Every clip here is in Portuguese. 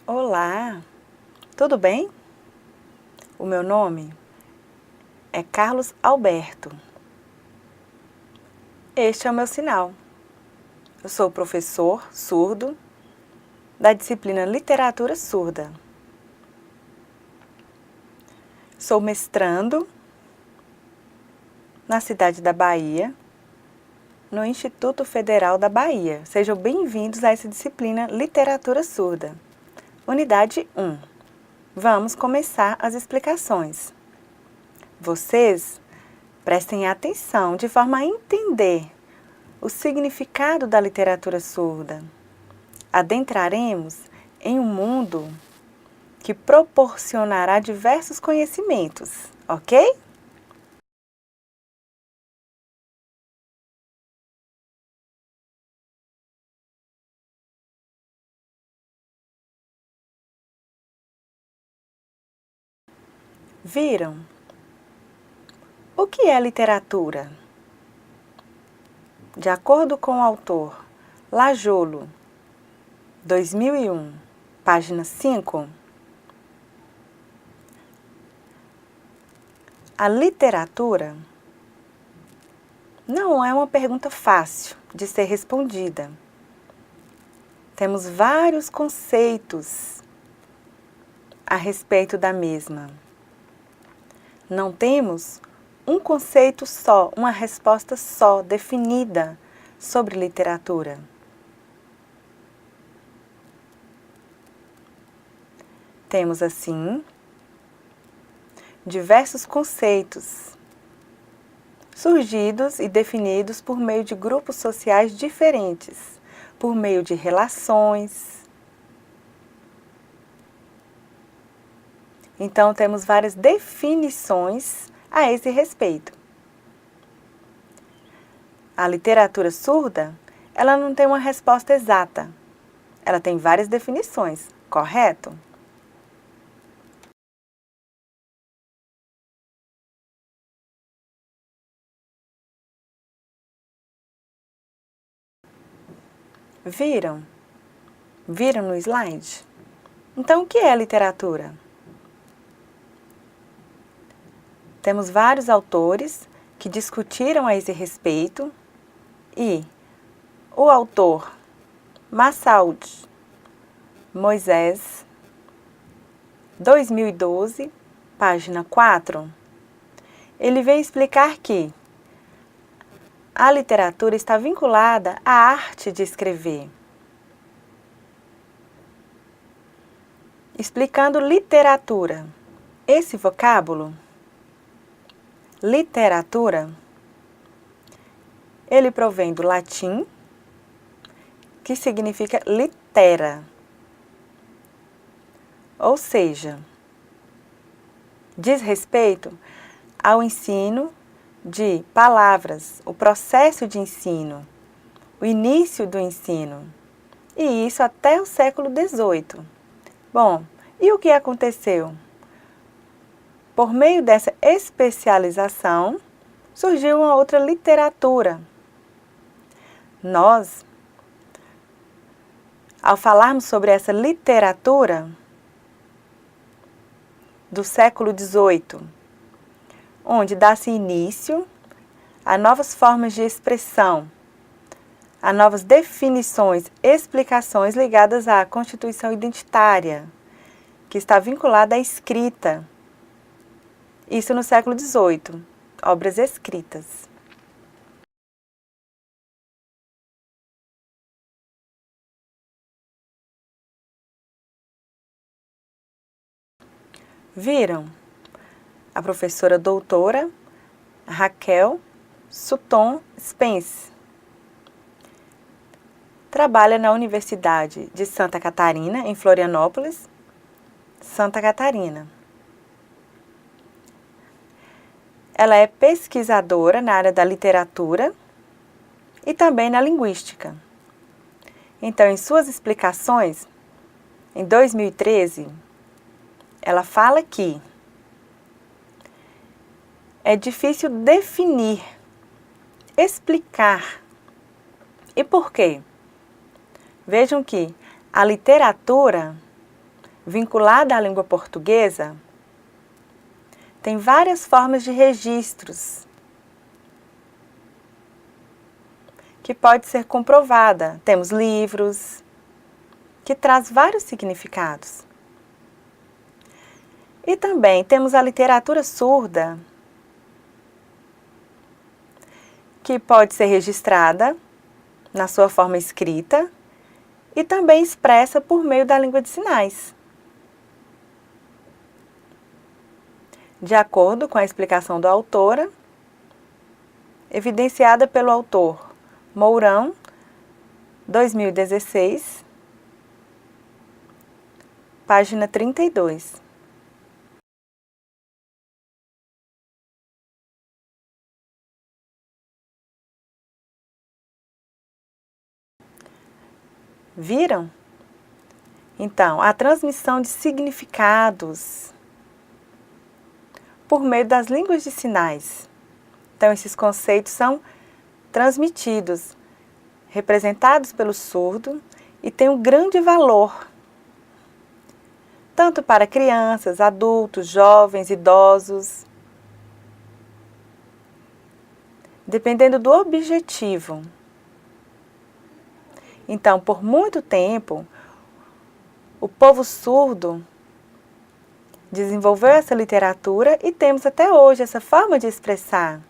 Olá, tudo bem? O meu nome é Carlos Alberto. Este é o meu sinal. Eu sou professor surdo da disciplina Literatura Surda. Sou mestrando na cidade da Bahia, no Instituto Federal da Bahia. Sejam bem-vindos a essa disciplina Literatura Surda. Unidade 1. Vamos começar as explicações. Vocês prestem atenção de forma a entender o significado da literatura surda. Adentraremos em um mundo que proporcionará diversos conhecimentos, ok? Viram? O que é literatura? De acordo com o autor Lajolo, 2001, página 5, a literatura não é uma pergunta fácil de ser respondida. Temos vários conceitos a respeito da mesma. Não temos um conceito só, uma resposta só, definida sobre literatura. Temos, assim, diversos conceitos surgidos e definidos por meio de grupos sociais diferentes, por meio de relações. Então, temos várias definições a esse respeito. A literatura surda, ela não tem uma resposta exata. Ela tem várias definições, correto? Viram? Viram no slide? Então, o que é literatura? Temos vários autores que discutiram a esse respeito e o autor Massaud Moisés, 2012, página 4, ele vem explicar que a literatura está vinculada à arte de escrever. Explicando literatura. Esse vocábulo, literatura, ele provém do latim, que significa litera. Ou seja, diz respeito ao ensino de palavras, o processo de ensino, o início do ensino. E isso até o século XVIII. Bom, e o que aconteceu? Por meio dessa especialização, surgiu uma outra literatura. Nós, ao falarmos sobre essa literatura do século XVIII, onde dá-se início a novas formas de expressão, a novas definições, explicações ligadas à constituição identitária, que está vinculada à escrita. Isso no século XVIII, obras escritas. Viram? A professora doutora Raquel Sutton Spence trabalha na Universidade de Santa Catarina, em Florianópolis, Santa Catarina. Ela é pesquisadora na área da literatura e também na linguística. Então, em suas explicações, em 2013, ela fala que é difícil definir, explicar. E por quê? Vejam que a literatura vinculada à língua portuguesa, tem várias formas de registros que pode ser comprovada. Temos livros que traz vários significados. E também temos a literatura surda, que pode ser registrada na sua forma escrita e também expressa por meio da língua de sinais. De acordo com a explicação da autora, evidenciada pelo autor Mourão, 2016, página 32. Viram? Então, a transmissão de significados por meio das línguas de sinais. Então, esses conceitos são transmitidos, representados pelo surdo e têm um grande valor, tanto para crianças, adultos, jovens, idosos, dependendo do objetivo. Então, por muito tempo, o povo surdo desenvolveu essa literatura e temos até hoje essa forma de expressar.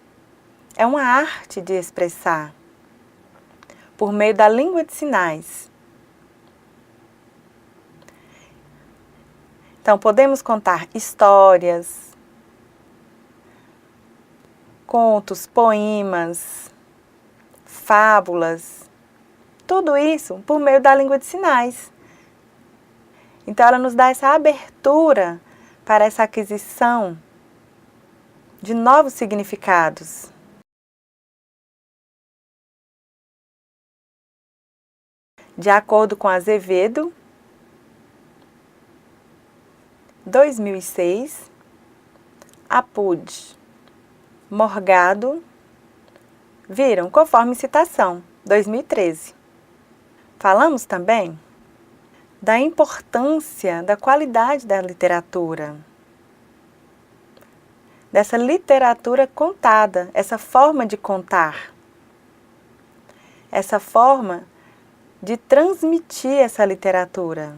É uma arte de expressar por meio da língua de sinais. Então, podemos contar histórias, contos, poemas, fábulas, tudo isso por meio da língua de sinais. Então, ela nos dá essa abertura para essa aquisição de novos significados. De acordo com Azevedo, 2006, Apud, Morgado, viram, conforme citação, 2013. Falamos também da importância da qualidade da literatura, dessa literatura contada, essa forma de contar, essa forma de transmitir essa literatura,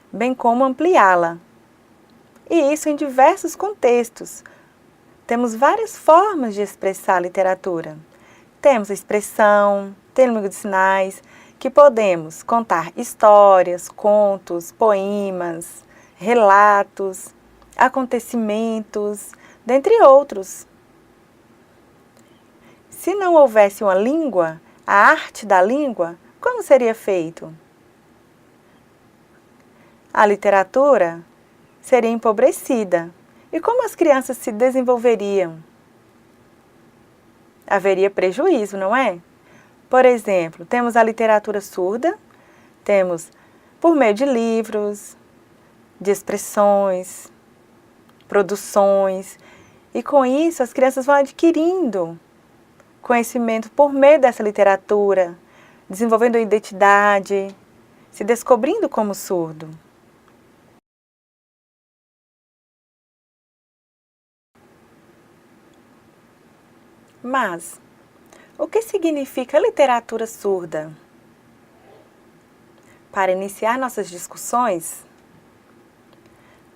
bem como ampliá-la. E isso em diversos contextos. Temos várias formas de expressar a literatura. Temos a expressão, tem língua de sinais, que podemos contar histórias, contos, poemas, relatos, acontecimentos, dentre outros. Se não houvesse uma língua, a arte da língua, como seria feito? A literatura seria empobrecida. E como as crianças se desenvolveriam? Haveria prejuízo, não é? Por exemplo, temos a literatura surda, temos por meio de livros, de expressões, produções, e com isso as crianças vão adquirindo conhecimento por meio dessa literatura, desenvolvendo a identidade, se descobrindo como surdo. Mas, o que significa literatura surda? Para iniciar nossas discussões,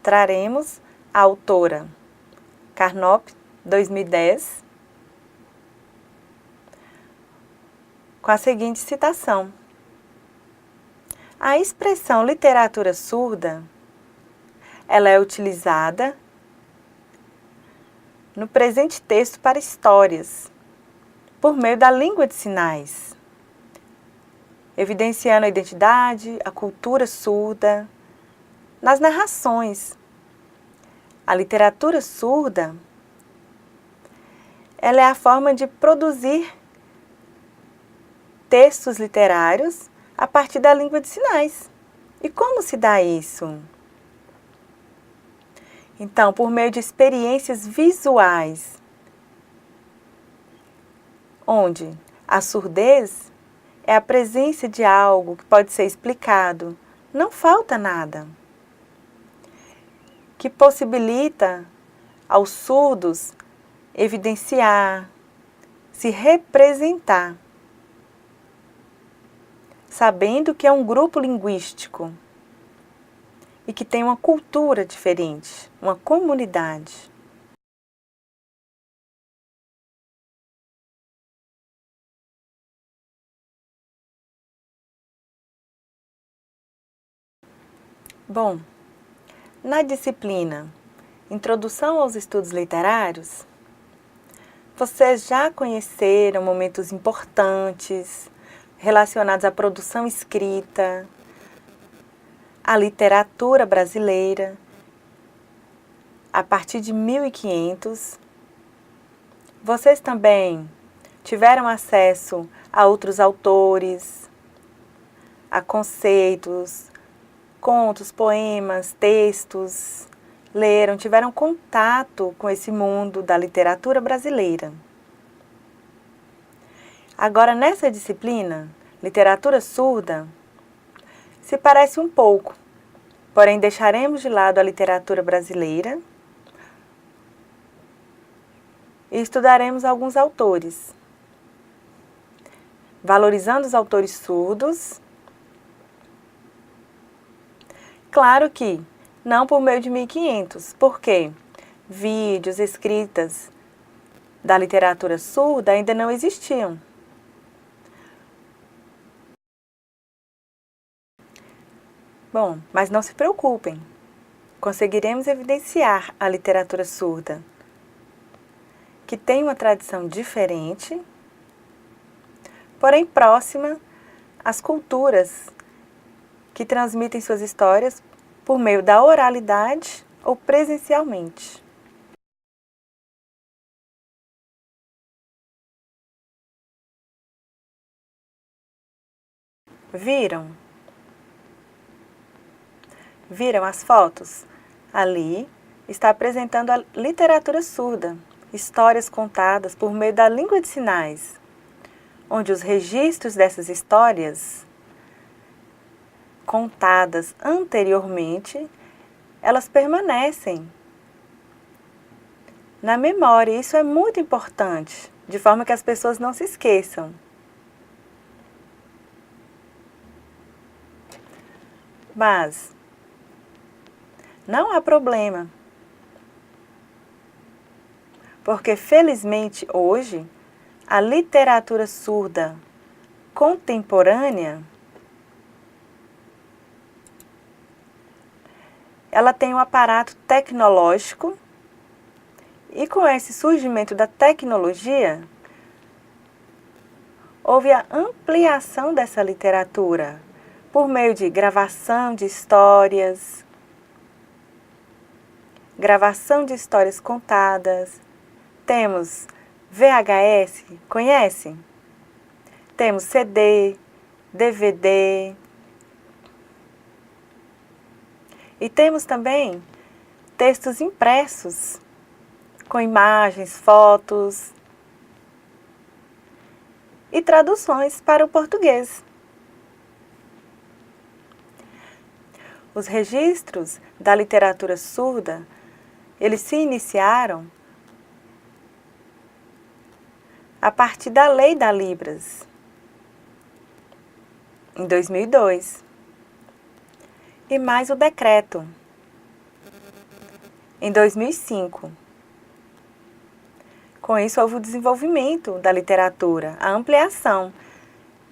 traremos a autora Carnop, 2010, com a seguinte citação. A expressão literatura surda, ela é utilizada no presente texto para histórias, por meio da língua de sinais, evidenciando a identidade, a cultura surda, nas narrações. A literatura surda, ela é a forma de produzir textos literários a partir da língua de sinais. E como se dá isso? Então, por meio de experiências visuais, onde a surdez é a presença de algo que pode ser explicado. Não falta nada. Que possibilita aos surdos evidenciar, se representar, sabendo que é um grupo linguístico e que tem uma cultura diferente, uma comunidade. Bom, na disciplina Introdução aos Estudos Literários, vocês já conheceram momentos importantes relacionados à produção escrita, à literatura brasileira, a partir de 1500. Vocês também tiveram acesso a outros autores, a conceitos, contos, poemas, textos, leram, tiveram contato com esse mundo da literatura brasileira. Agora, nessa disciplina, literatura surda, se parece um pouco, porém deixaremos de lado a literatura brasileira e estudaremos alguns autores, valorizando os autores surdos. Claro que não por meio de 1500, porque vídeos, escritas da literatura surda ainda não existiam. Bom, mas não se preocupem, conseguiremos evidenciar a literatura surda, que tem uma tradição diferente, porém próxima às culturas que transmitem suas histórias por meio da oralidade ou presencialmente. Viram? Viram as fotos? Ali está apresentando a literatura surda, histórias contadas por meio da língua de sinais, onde os registros dessas histórias contadas anteriormente, elas permanecem na memória. Isso é muito importante, de forma que as pessoas não se esqueçam. Mas não há problema, porque felizmente hoje a literatura surda contemporânea ela tem um aparato tecnológico e com esse surgimento da tecnologia houve a ampliação dessa literatura por meio de gravação de histórias contadas. Temos VHS, conhece? Temos CD, DVD. E temos também textos impressos, com imagens, fotos e traduções para o português. Os registros da literatura surda, eles se iniciaram a partir da Lei da Libras, em 2002, e mais o decreto, em 2005. Com isso, houve o desenvolvimento da literatura, a ampliação,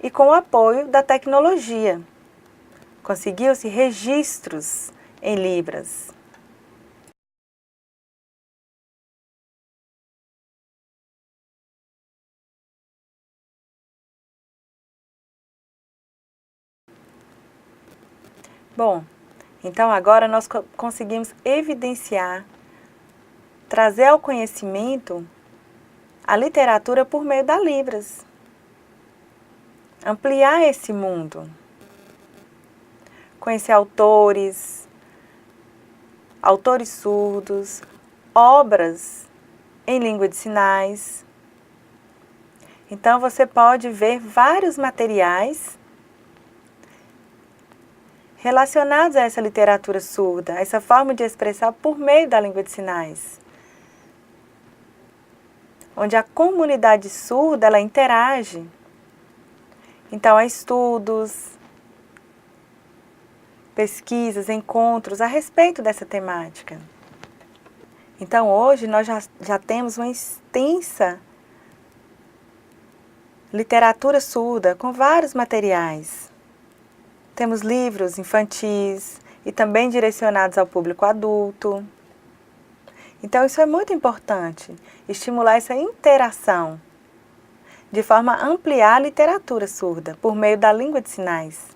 e com o apoio da tecnologia, conseguiu-se registros em Libras. Bom, então agora nós conseguimos evidenciar, trazer ao conhecimento a literatura por meio da Libras. Ampliar esse mundo. Conhecer autores surdos, obras em língua de sinais. Então, você pode ver vários materiais relacionados a essa literatura surda, a essa forma de expressar por meio da língua de sinais, onde a comunidade surda ela interage. Então, há estudos, pesquisas, encontros a respeito dessa temática. Então, hoje nós já temos uma extensa literatura surda com vários materiais. Temos livros infantis e também direcionados ao público adulto. Então, isso é muito importante, estimular essa interação, de forma a ampliar a literatura surda por meio da língua de sinais.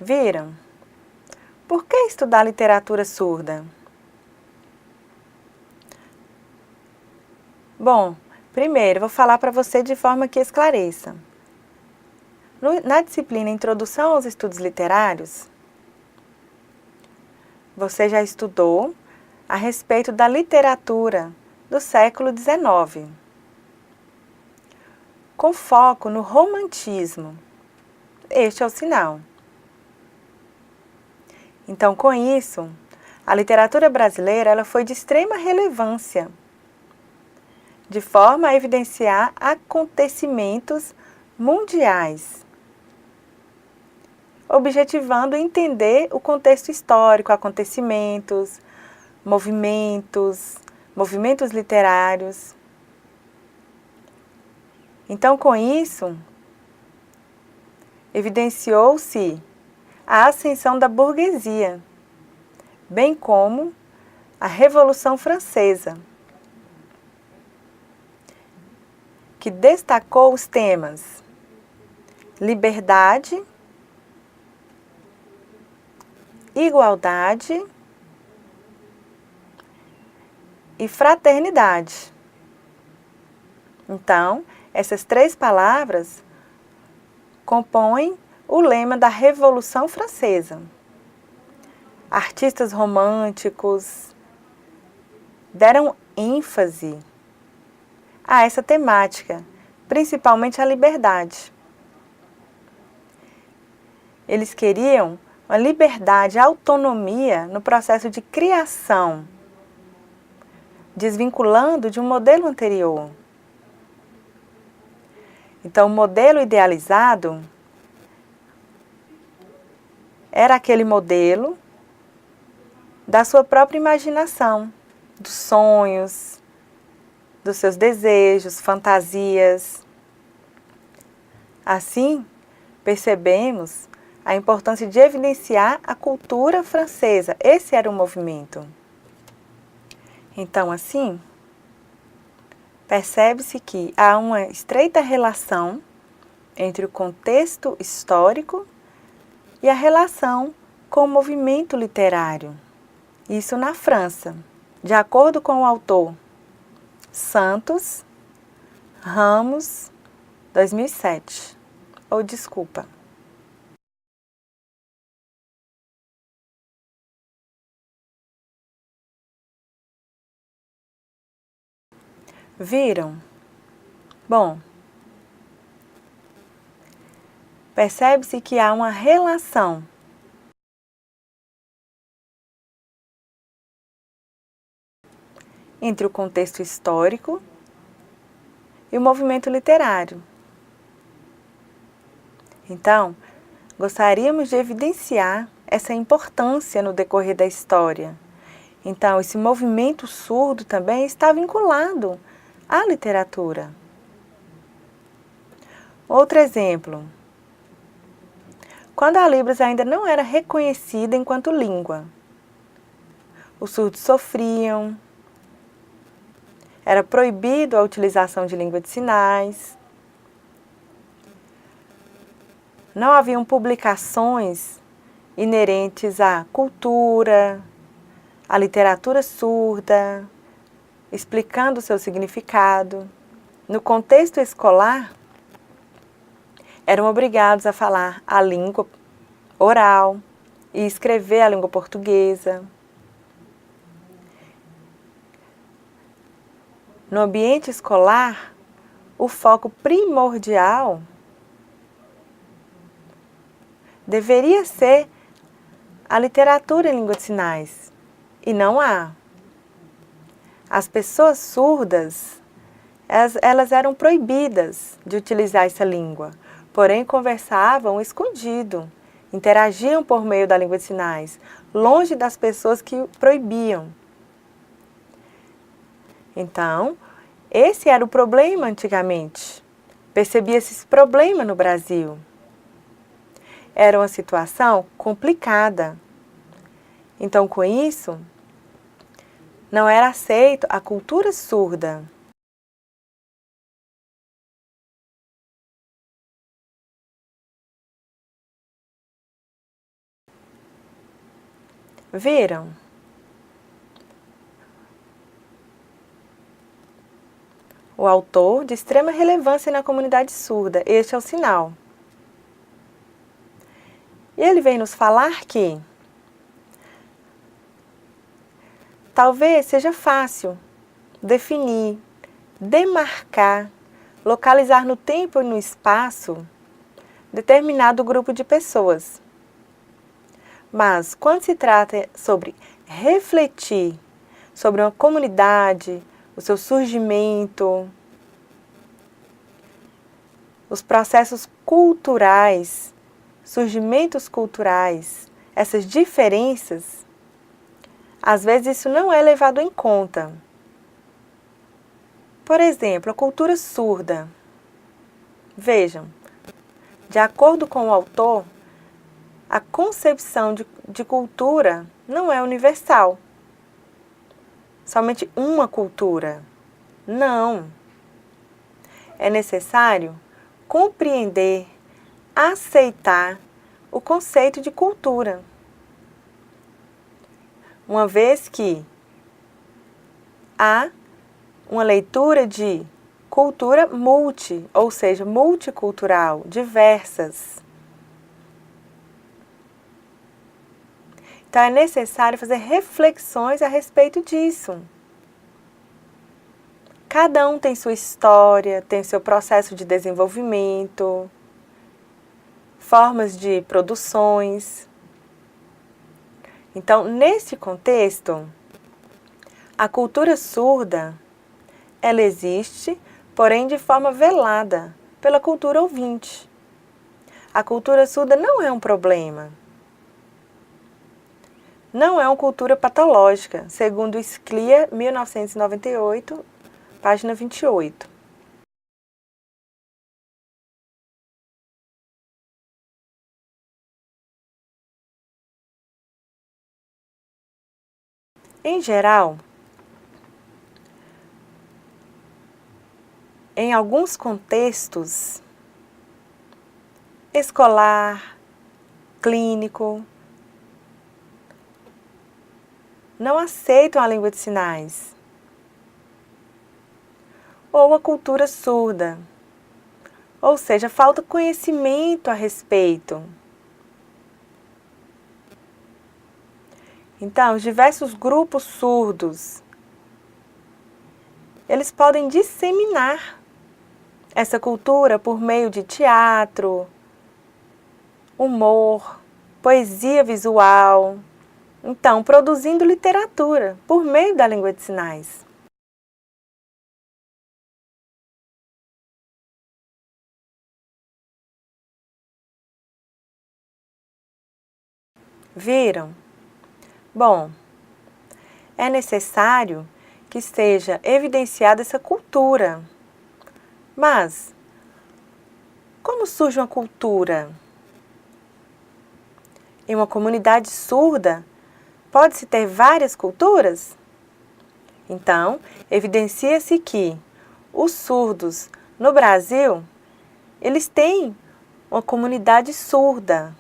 Viram? Por que estudar literatura surda? Bom, primeiro vou falar para você de forma que esclareça. Na disciplina Introdução aos Estudos Literários, você já estudou a respeito da literatura do século XIX, com foco no romantismo. Este é o sinal. Então, com isso, a literatura brasileira ela foi de extrema relevância, de forma a evidenciar acontecimentos mundiais, objetivando entender o contexto histórico, acontecimentos, movimentos literários. Então, com isso, evidenciou-se a ascensão da burguesia, bem como a Revolução Francesa, que destacou os temas liberdade, igualdade e fraternidade. Então, essas três palavras compõem o lema da Revolução Francesa. Artistas românticos deram ênfase a essa temática, principalmente a liberdade. Eles queriam uma liberdade, autonomia no processo de criação, desvinculando de um modelo anterior. Então, o modelo idealizado era aquele modelo da sua própria imaginação, dos sonhos, dos seus desejos, fantasias. Assim, percebemos a importância de evidenciar a cultura francesa. Esse era o movimento. Então, assim, percebe-se que há uma estreita relação entre o contexto histórico e a relação com o movimento literário. Isso na França, de acordo com o autor Santos Ramos, 2007. Desculpa. Viram? Bom, percebe-se que há uma relação entre o contexto histórico e o movimento literário. Então, gostaríamos de evidenciar essa importância no decorrer da história. Então, esse movimento surdo também está vinculado à literatura. Outro exemplo. Quando a Libras ainda não era reconhecida enquanto língua, os surdos sofriam, era proibido a utilização de língua de sinais, não haviam publicações inerentes à cultura, à literatura surda, explicando o seu significado. No contexto escolar, eram obrigados a falar a língua oral e escrever a língua portuguesa. No ambiente escolar, o foco primordial deveria ser a literatura em língua de sinais, e não há. As pessoas surdas, elas eram proibidas de utilizar essa língua, porém conversavam escondido, interagiam por meio da língua de sinais, longe das pessoas que proibiam. Então, esse era o problema antigamente. Percebia-se esse problema no Brasil. Era uma situação complicada. Então, com isso, não era aceito a cultura surda. Viram? O autor de extrema relevância na comunidade surda, este é o sinal. E ele vem nos falar que talvez seja fácil definir, demarcar, localizar no tempo e no espaço determinado grupo de pessoas. Mas quando se trata sobre refletir sobre uma comunidade, o seu surgimento, os processos culturais, surgimentos culturais, essas diferenças, às vezes isso não é levado em conta. Por exemplo, a cultura surda. Vejam, de acordo com o autor, a concepção de cultura não é universal. Somente uma cultura. Não. É necessário compreender, aceitar o conceito de cultura. Uma vez que há uma leitura de cultura multi, ou seja, multicultural, diversas. Então é necessário fazer reflexões a respeito disso. Cada um tem sua história, tem seu processo de desenvolvimento, formas de produções. Então, nesse contexto, a cultura surda, ela existe, porém de forma velada pela cultura ouvinte. A cultura surda não é um problema. Não é uma cultura patológica, segundo Sclia, 1998, página 28. Em geral, em alguns contextos, escolar, clínico, não aceitam a língua de sinais. Ou a cultura surda, ou seja, falta conhecimento a respeito. Então, os diversos grupos surdos, eles podem disseminar essa cultura por meio de teatro, humor, poesia visual. Então, produzindo literatura por meio da língua de sinais. Viram? Bom, é necessário que seja evidenciada essa cultura. Mas, como surge uma cultura? Em uma comunidade surda, pode-se ter várias culturas? Então, evidencia-se que os surdos no Brasil, eles têm uma comunidade surda.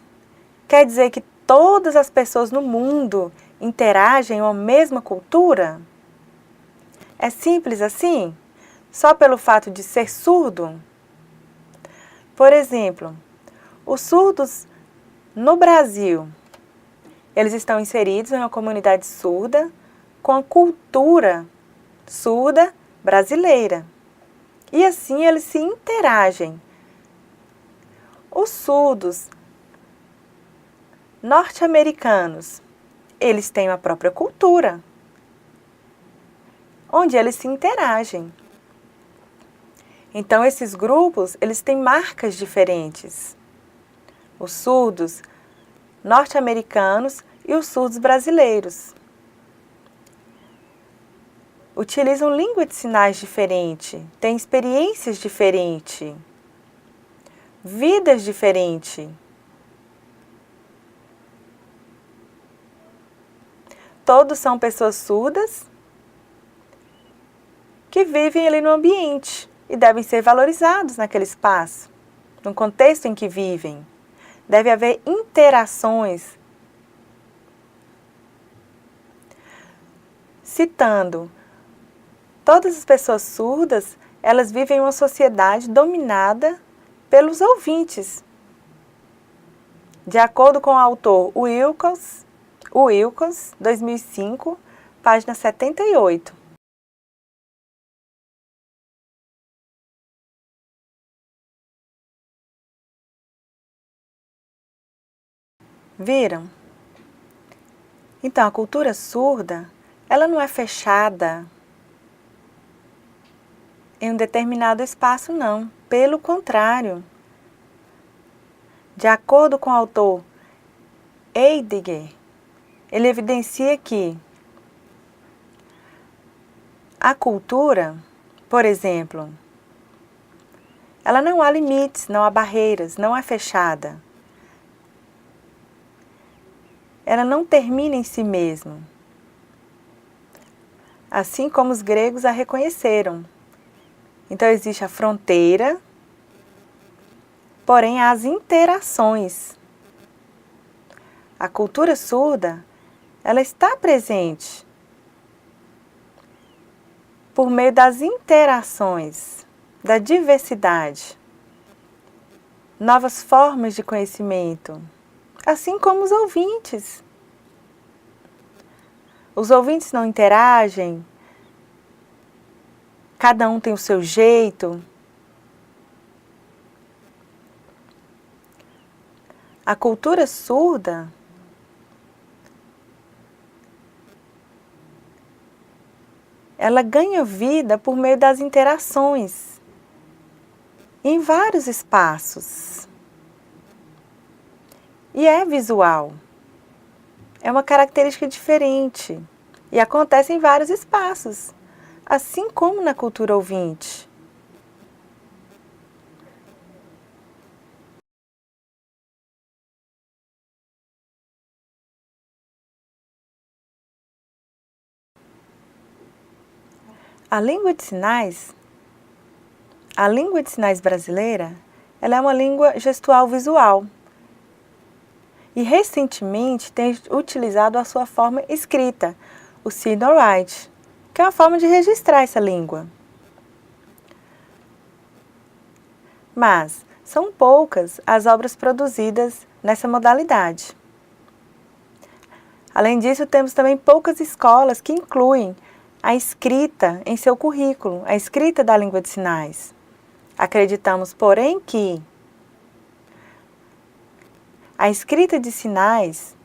Quer dizer que todas as pessoas no mundo interagem em uma mesma cultura? É simples assim? Só pelo fato de ser surdo? Por exemplo, os surdos no Brasil, eles estão inseridos em uma comunidade surda com a cultura surda brasileira. E assim eles se interagem. Os surdos norte-americanos, eles têm a própria cultura, onde eles se interagem. Então, esses grupos, eles têm marcas diferentes. Os surdos norte-americanos e os surdos brasileiros utilizam língua de sinais diferente, têm experiências diferentes, vidas diferentes. Todos são pessoas surdas que vivem ali no ambiente e devem ser valorizados naquele espaço, no contexto em que vivem. Deve haver interações. Citando, todas as pessoas surdas, elas vivem em uma sociedade dominada pelos ouvintes. De acordo com o autor Wilcox, 2005, página 78. Viram? Então, a cultura surda, ela não é fechada em um determinado espaço, não. Pelo contrário. De acordo com o autor Heidegger, ele evidencia que a cultura, por exemplo, ela não há limites, não há barreiras, não é fechada. Ela não termina em si mesma, assim como os gregos a reconheceram. Então existe a fronteira, porém há as interações. A cultura surda, ela está presente por meio das interações, da diversidade, novas formas de conhecimento, assim como os ouvintes. Os ouvintes não interagem, cada um tem o seu jeito. A cultura surda, ela ganha vida por meio das interações em vários espaços. E é visual. É uma característica diferente e acontece em vários espaços, assim como na cultura ouvinte. A língua de sinais brasileira, ela é uma língua gestual visual. E recentemente tem utilizado a sua forma escrita, o Signal-Write, que é uma forma de registrar essa língua. Mas são poucas as obras produzidas nessa modalidade. Além disso, temos também poucas escolas que incluem a escrita em seu currículo, a escrita da língua de sinais. Acreditamos, porém, que a escrita de sinais,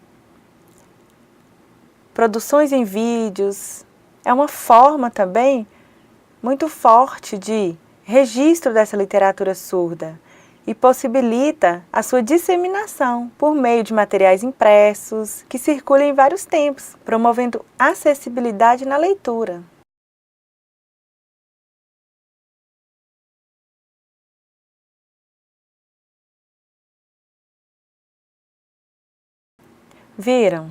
produções em vídeos, é uma forma também muito forte de registro dessa literatura surda e possibilita a sua disseminação por meio de materiais impressos que circulam em vários tempos, promovendo acessibilidade na leitura. Viram?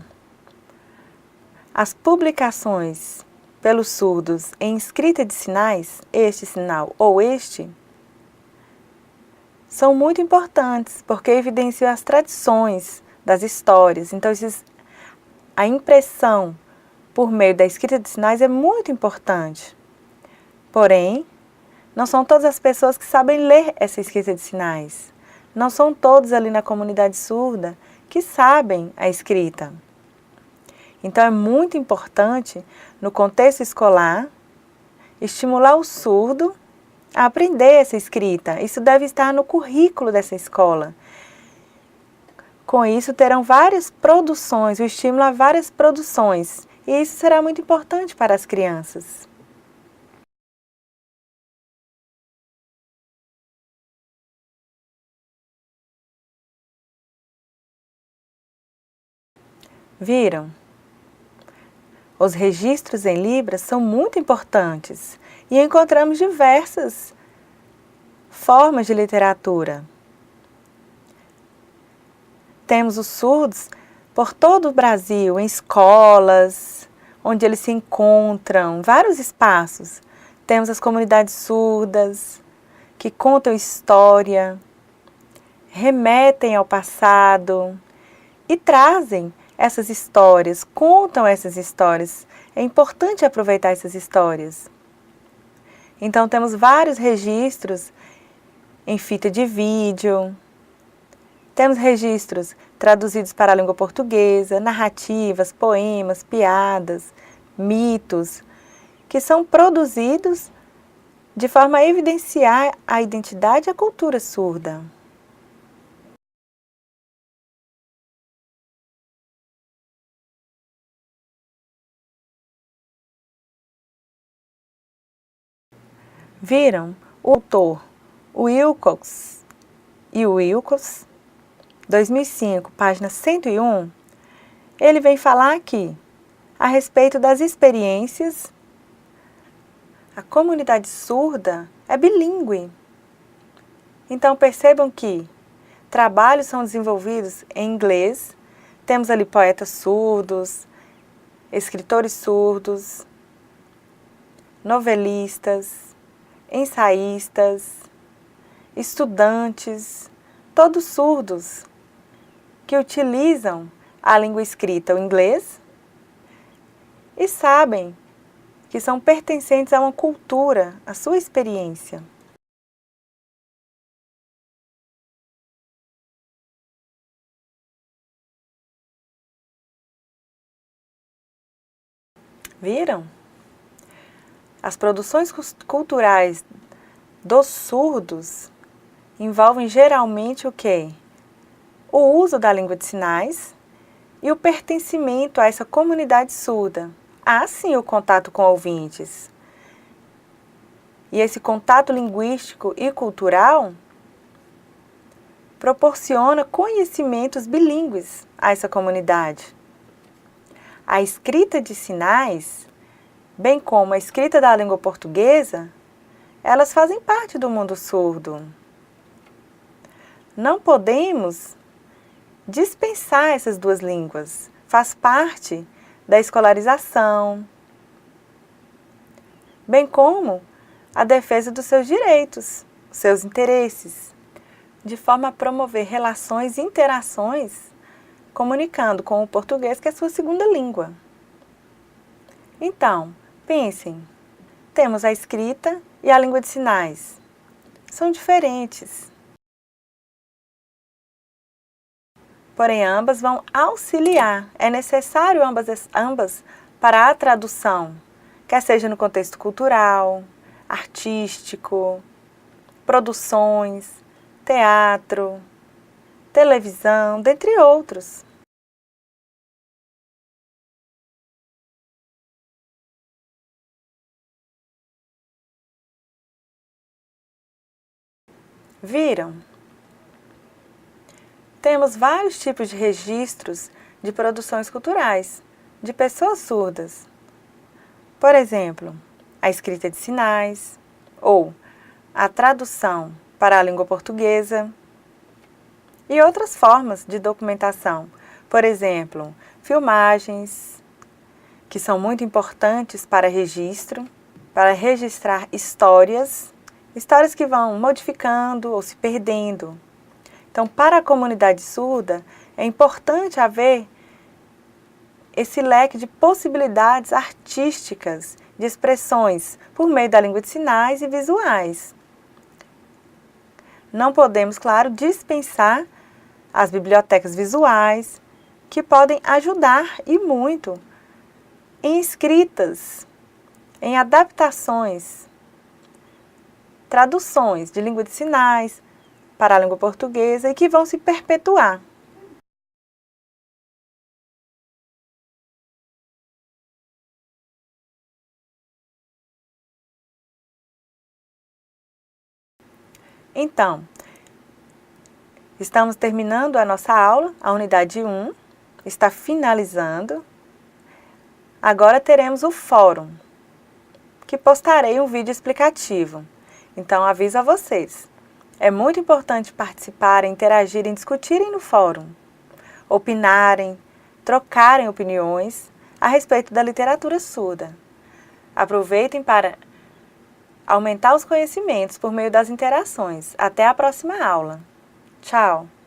As publicações pelos surdos em escrita de sinais, este sinal ou este, são muito importantes porque evidenciam as tradições das histórias. Então, a impressão por meio da escrita de sinais é muito importante. Porém, Não são todas as pessoas que sabem ler essa escrita de sinais. Não são todos ali na comunidade surda que sabem a escrita. Então é muito importante, no contexto escolar, estimular o surdo a aprender essa escrita. Isso deve estar no currículo dessa escola. Com isso, terão várias produções, o estímulo a várias produções. E isso será muito importante para as crianças. Viram? Os registros em Libras são muito importantes e encontramos diversas formas de literatura. Temos os surdos por todo o Brasil, em escolas, onde eles se encontram, vários espaços. Temos as comunidades surdas, que contam história, remetem ao passado e trazem essas histórias, contam essas histórias. É importante aproveitar essas histórias. Então, temos vários registros em fita de vídeo. Temos registros traduzidos para a língua portuguesa, narrativas, poemas, piadas, mitos, que são produzidos de forma a evidenciar a identidade e a cultura surda. Viram? O autor Wilcox e Wilcox, 2005, página 101, ele vem falar aqui a respeito das experiências. A comunidade surda é bilíngue. Então percebam que trabalhos são desenvolvidos em inglês, temos ali poetas surdos, escritores surdos, novelistas, ensaístas, estudantes, todos surdos, que utilizam a língua escrita, o inglês, e sabem que são pertencentes a uma cultura, a sua experiência. Viram? As produções culturais dos surdos envolvem geralmente o quê? O uso da língua de sinais e o pertencimento a essa comunidade surda. Há sim o contato com ouvintes. E esse contato linguístico e cultural proporciona conhecimentos bilíngues a essa comunidade. A escrita de sinais, bem como a escrita da língua portuguesa, elas fazem parte do mundo surdo. Não podemos dispensar essas duas línguas. Faz parte da escolarização, bem como a defesa dos seus direitos, seus interesses, de forma a promover relações e interações comunicando com o português, que é a sua segunda língua. Então, pensem, temos a escrita e a língua de sinais. São diferentes. Porém, ambas vão auxiliar. É necessário ambas para a tradução, quer seja no contexto cultural, artístico, produções, teatro, televisão, dentre outros. Viram? Temos vários tipos de registros de produções culturais, de pessoas surdas. Por exemplo, a escrita de sinais ou a tradução para a língua portuguesa e outras formas de documentação. Por exemplo, filmagens, que são muito importantes para registro, para registrar histórias que vão modificando ou se perdendo. Então, para a comunidade surda, é importante haver esse leque de possibilidades artísticas de expressões por meio da língua de sinais e visuais. Não podemos, claro, dispensar as bibliotecas visuais, que podem ajudar e muito em escritas, em adaptações, traduções de língua de sinais para a língua portuguesa e que vão se perpetuar. Então, estamos terminando a nossa aula, a unidade 1, está finalizando. Agora teremos o fórum, que postarei um vídeo explicativo. Então, aviso a vocês. É muito importante participarem, interagirem, discutirem no fórum, opinarem, trocarem opiniões a respeito da literatura surda. Aproveitem para aumentar os conhecimentos por meio das interações. Até a próxima aula. Tchau!